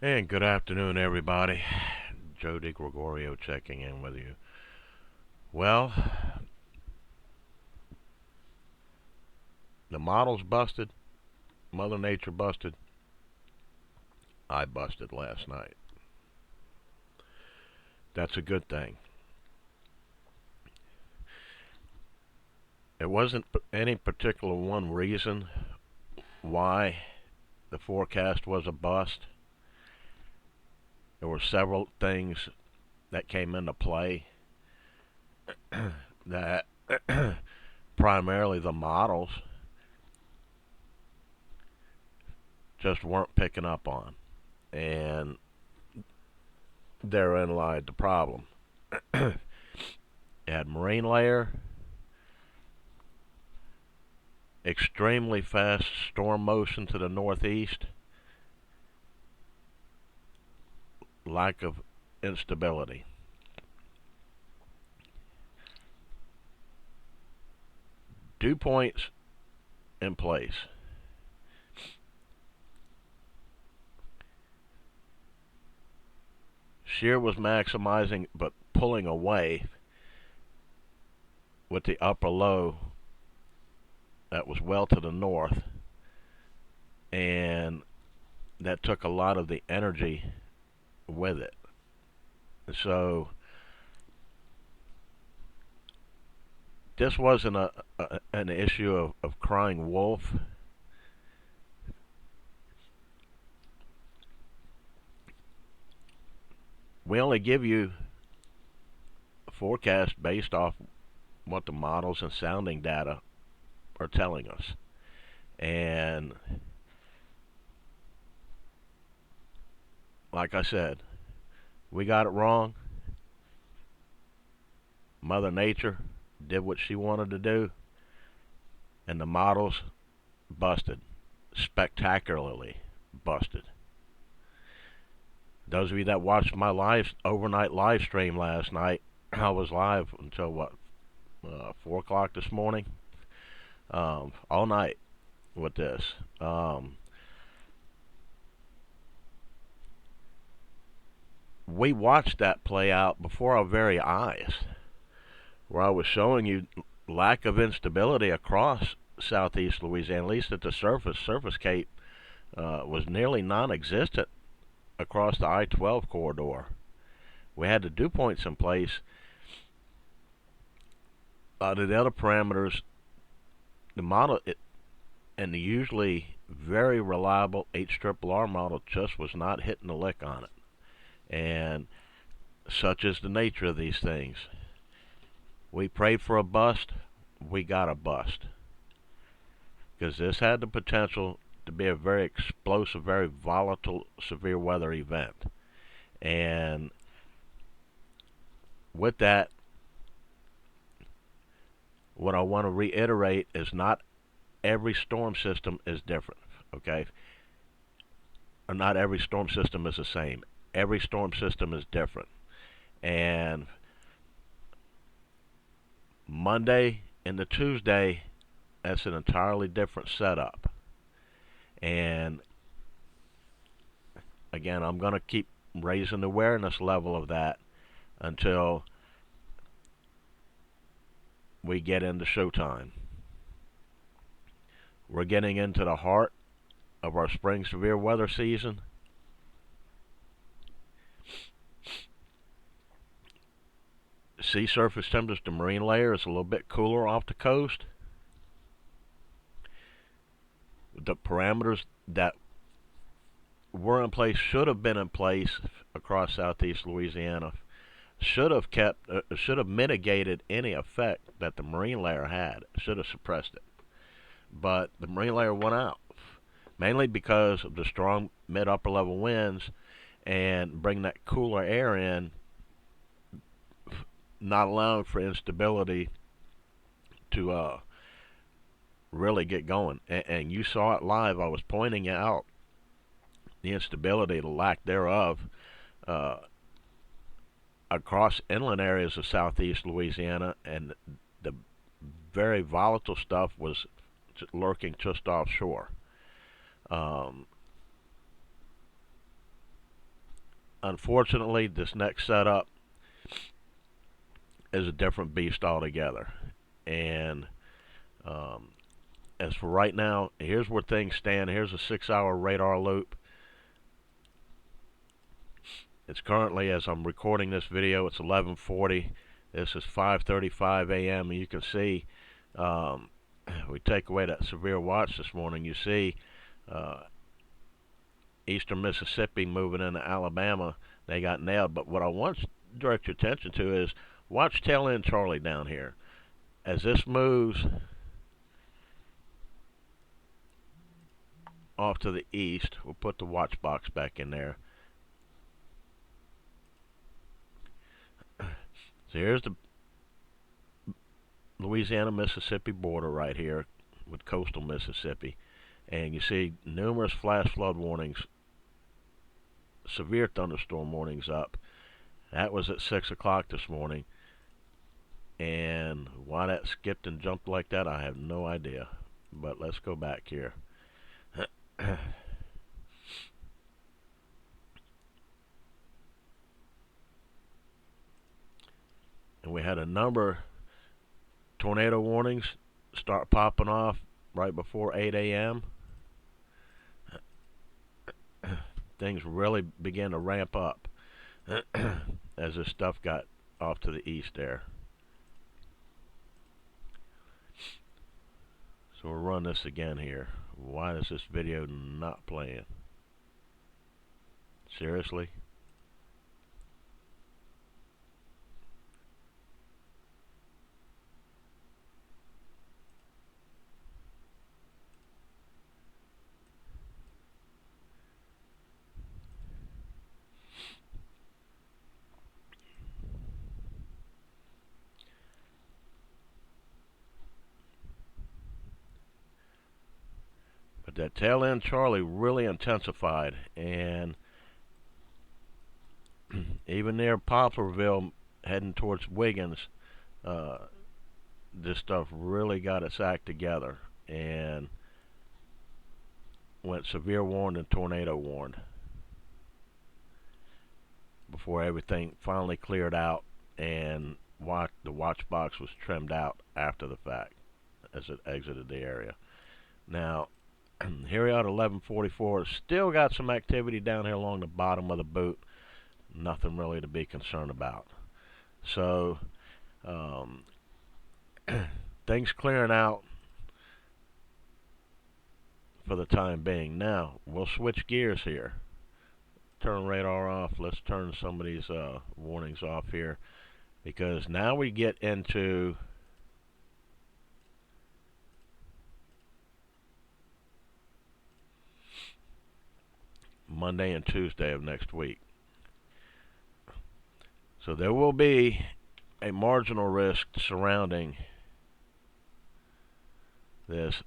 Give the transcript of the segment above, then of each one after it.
And good afternoon, everybody. Joe DiGregorio checking in with you. Well, the model's busted. Mother Nature busted. I busted last night. That's a good thing. It wasn't any particular one reason why the forecast was a bust. There were several things that came into play that primarily the models just weren't picking up on. And therein lied the problem. You had marine layer, extremely fast storm motion to the northeast, lack of instability. Dew points in place. Shear was maximizing but pulling away with the upper low that was well to the north, and that took a lot of the energy with it. So this wasn't an issue of crying wolf. We only give you a forecast based off what the models and sounding data are telling us. And like I said, we got it wrong. Mother Nature did what she wanted to do, and the models busted. Spectacularly busted. Those of you that watched my overnight live stream last night, I was live until what, 4 o'clock this morning, all night with this. We watched that play out before our very eyes, where I was showing you lack of instability across southeast Louisiana, at least at the surface. Surface Cape was nearly non-existent across the I-12 corridor. We had the dew points in place. The other parameters, the model, and the usually very reliable H-triple-R model just was not hitting the lick on it. And such is the nature of these things. We prayed for a bust. We got a bust. Because this had the potential to be a very explosive, very volatile, severe weather event. And with that, what I want to reiterate is not every storm system is different, okay? Or not every storm system is the same. Every storm system is different. And Monday into Tuesday, that's an entirely different setup. And again, I'm going to keep raising the awareness level of that until we get into showtime. We're getting into the heart of our spring severe weather season. Sea surface temperature, the marine layer is a little bit cooler off the coast. The parameters that were in place should have been in place across southeast Louisiana. Should have mitigated any effect that the marine layer had. Should have suppressed it. But the marine layer went out, mainly because of the strong mid upper level winds and bring that cooler air in, not allowing for instability to really get going. And you saw it live. I was pointing out the instability, the lack thereof, uh, across inland areas of southeast Louisiana, and the very volatile stuff was lurking just offshore. Um, unfortunately, this next setup is a different beast altogether. And um, as for right now, here's where things stand. Here's a 6-hour radar loop. It's currently, as I'm recording this video, it's 11:40. This is 5:35 a.m. And you can see, we take away that severe watch this morning. You see, eastern Mississippi moving into Alabama. They got nailed. But what I want to direct your attention to is watch tail end Charlie down here. As this moves off to the east, we'll put the watch box back in there. So here's the Louisiana Mississippi border right here with coastal Mississippi. And you see numerous flash flood warnings, severe thunderstorm warnings up. That was at 6 o'clock this morning. And why that skipped and jumped like that, I have no idea. But let's go back here. And we had a number of tornado warnings start popping off right before 8 a.m. Things really began to ramp up as this stuff got off to the east there. So we'll run this again here. Why is this video not playing? Seriously? But that tail end Charlie really intensified, and even near Poplarville, heading towards Wiggins, this stuff really got its act together and went severe warned and tornado warned before everything finally cleared out and the watch box was trimmed out after the fact as it exited the area. Now, here we are at 11:44. Still got some activity down here along the bottom of the boot. Nothing really to be concerned about. So, things clearing out for the time being. Now, we'll switch gears here. Turn radar off. Let's turn some of these warnings off here, because now we get into Monday and Tuesday of next week. So there will be a marginal risk surrounding this.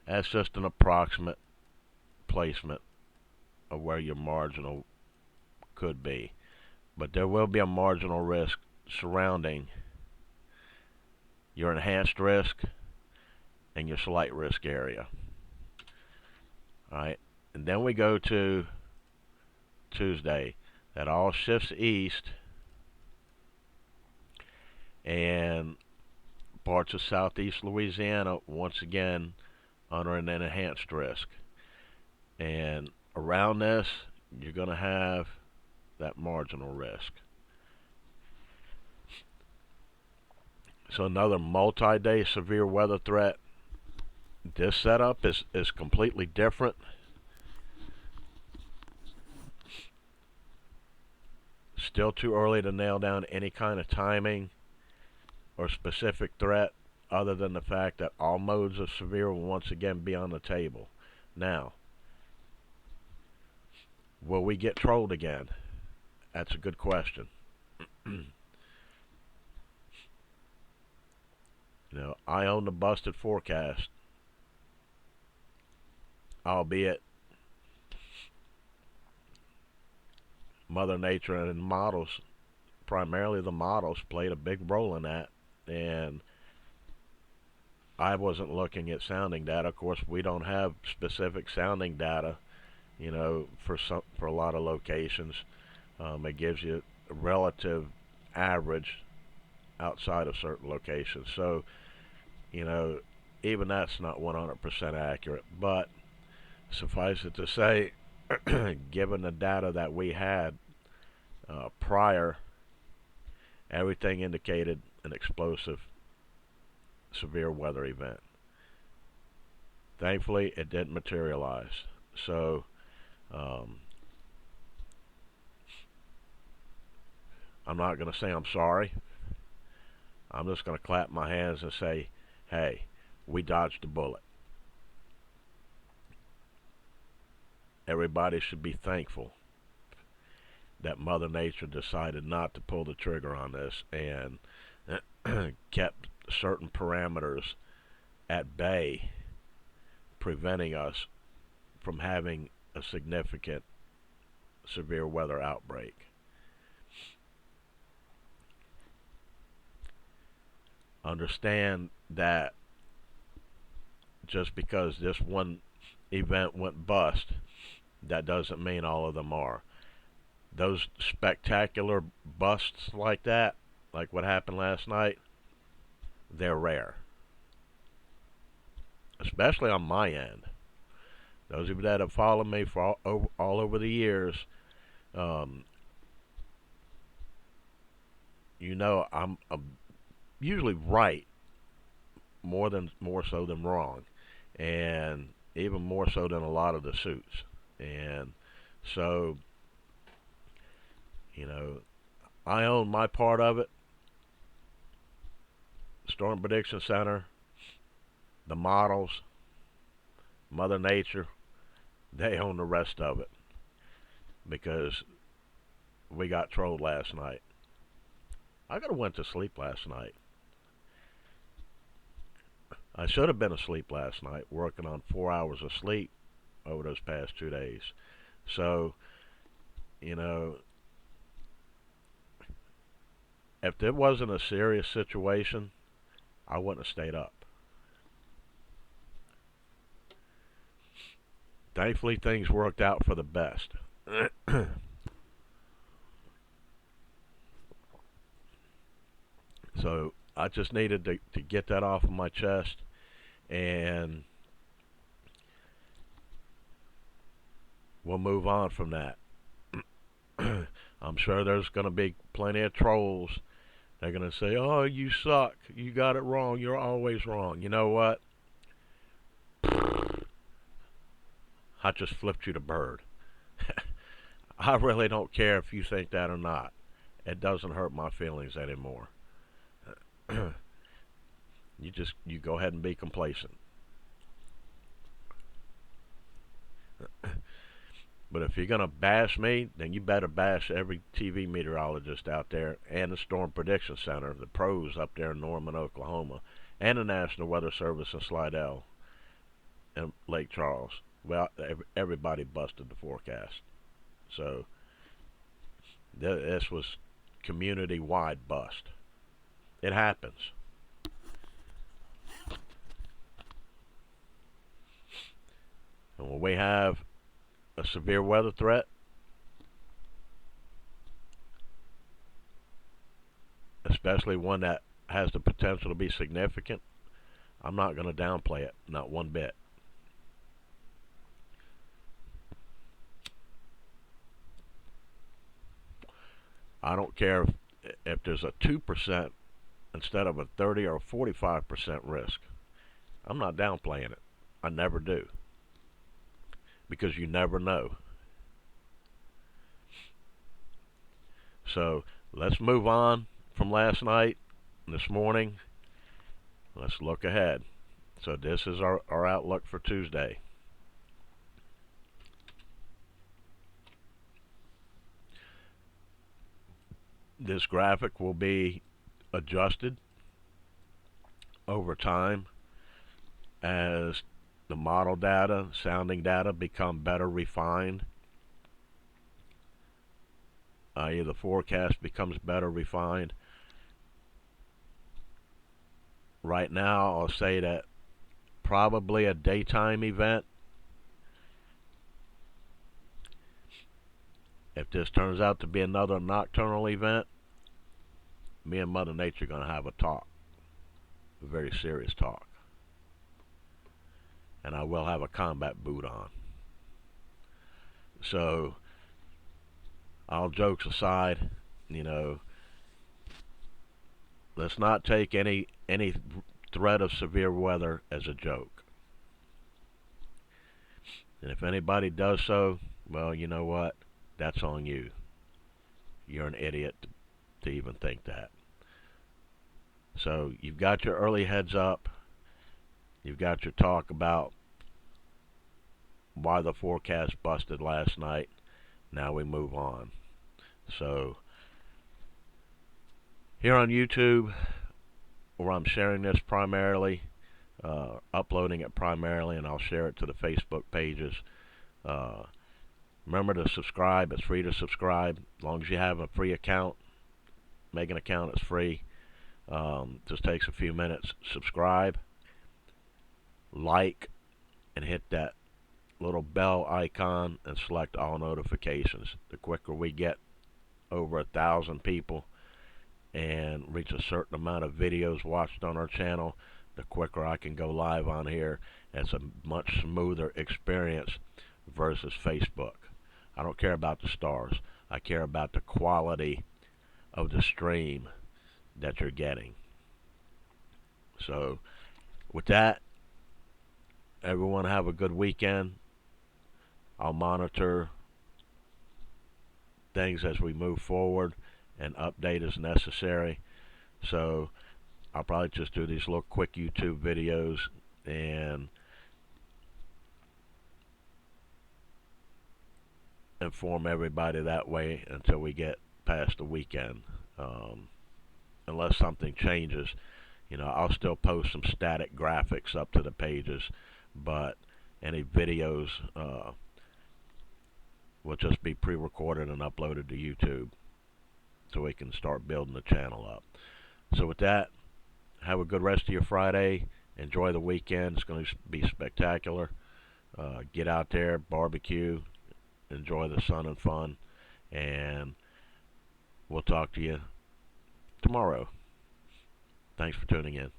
That's just an approximate placement of where your marginal could be. But there will be a marginal risk surrounding your enhanced risk and your slight risk area. Alright, and then we go to Tuesday. That all shifts east, and parts of southeast Louisiana once again under an enhanced risk. And around this, you're going to have that marginal risk. So another multi-day severe weather threat. This setup is completely different. Still too early to nail down any kind of timing or specific threat, other than the fact that all modes of severe will once again be on the table. Now, will we get trolled again? That's a good question. I own the busted forecast, albeit Mother Nature and models, primarily the models, played a big role in that, and I wasn't looking at sounding data. Of course, we don't have specific sounding data, for a lot of locations. It gives you a relative average outside of certain locations. So, you know, even that's not 100% accurate. But suffice it to say, given the data that we had prior, everything indicated an explosive severe weather event. Thankfully, it didn't materialize. So, um, I'm not going to say I'm sorry. I'm just going to clap my hands and say, hey, we dodged a bullet. Everybody should be thankful that Mother Nature decided not to pull the trigger on this and kept certain parameters at bay, preventing us from having a significant severe weather outbreak. Understand that just because this one event went bust, that doesn't mean all of them are. Those spectacular busts like that, like what happened last night, they're rare, especially on my end. Those of you that have followed me for all over the years, um, you know I'm usually right more so than wrong, and even more so than a lot of the suits. And so, you know, I own my part of it. Storm Prediction Center, the models, Mother Nature, they own the rest of it because we got trolled last night. I could have went to sleep last night. I should have been asleep last night, working on 4 hours of sleep over those past 2 days. So, you know, if there wasn't a serious situation, I wouldn't have stayed up. Thankfully, things worked out for the best. So I just needed to get that off of my chest, and we'll move on from that. I'm sure there's going to be plenty of trolls. They're going to say, oh, you suck. You got it wrong. You're always wrong. You know what? I just flipped you the bird. I really don't care if you think that or not. It doesn't hurt my feelings anymore. You go ahead and be complacent. But if you're gonna bash me, then you better bash every TV meteorologist out there and the Storm Prediction Center, the pros up there in Norman, Oklahoma, and the National Weather Service in Slidell and Lake Charles. Well, everybody busted the forecast. So this was community-wide bust. It happens. And when we have a severe weather threat, especially one that has the potential to be significant, I'm not going to downplay it, not one bit. I don't care if there's a 2% instead of a 30 or 45% risk. I'm not downplaying it. I never do. Because you never know. So let's move on from last night, this morning. Let's look ahead. So this is our outlook for Tuesday. This graphic will be adjusted over time as the model data, sounding data become better refined, i.e. the forecast becomes better refined. Right now, I'll say that probably a daytime event If this turns out to be another nocturnal event, me and Mother Nature are going to have a talk, a very serious talk. And I will have a combat boot on. So, all jokes aside, you know, let's not take any threat of severe weather as a joke. And if anybody does so, well, you know what? That's on you. You're an idiot to even think that. So you've got your early heads up. You've got your talk about why the forecast busted last night. Now we move on. So here on YouTube, where I'm sharing this primarily, uploading it primarily, and I'll share it to the Facebook pages. Uh, Remember to subscribe. It's free to subscribe. As long as you have a free account, make an account. It's free. Just takes a few minutes. Subscribe, like, and hit that little bell icon and select all notifications. The quicker we get over 1,000 people and reach a certain amount of videos watched on our channel, the quicker I can go live on here. It's a much smoother experience versus Facebook. I don't care about the stars. I care about the quality of the stream that you're getting. So with that, everyone have a good weekend. I'll monitor things as we move forward and update as necessary. So I'll probably just do these little quick YouTube videos and inform everybody that way until we get past the weekend. Unless something changes, I'll still post some static graphics up to the pages, but any videos will just be pre-recorded and uploaded to YouTube so we can start building the channel up. So with that, have a good rest of your Friday. Enjoy the weekend. It's going to be spectacular. Get out there, barbecue, enjoy the sun and fun, and we'll talk to you tomorrow. Thanks for tuning in.